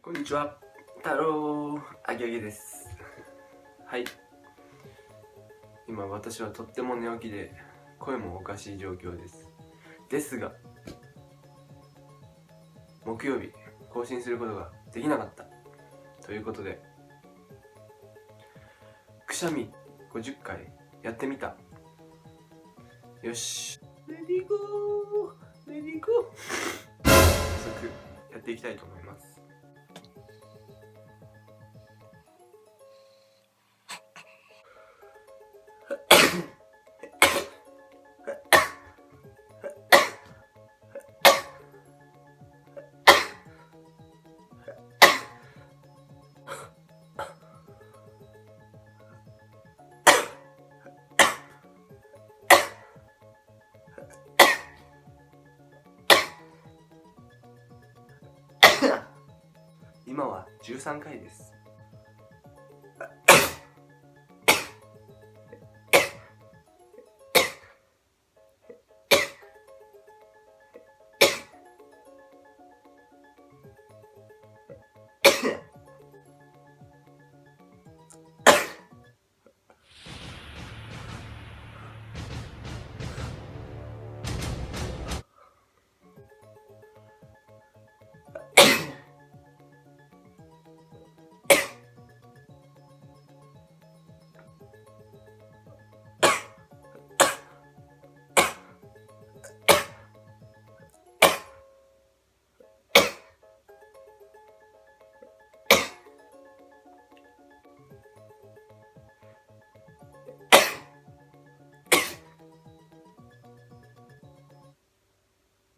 こんにちは、太郎あげあげです。はい、今私はとっても寝起きで声もおかしい状況ですが、木曜日更新することができなかったということで、くしゃみ50回やってみた。よし、レディーゴーレディーゴー早速やっていきたいと思います。今は13回です。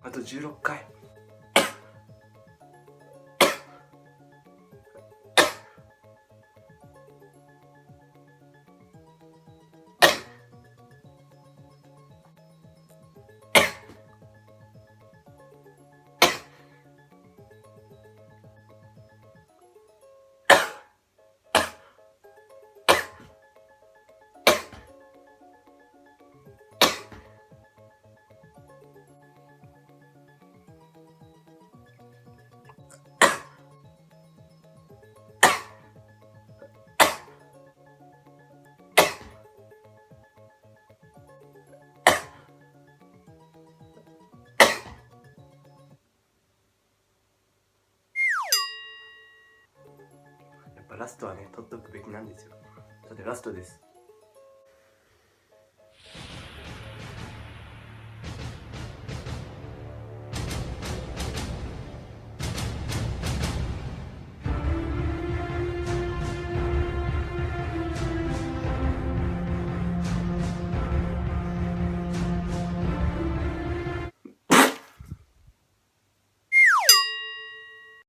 あと16回。やっぱラストはね、取っとくべきなんですよ。さてラストです。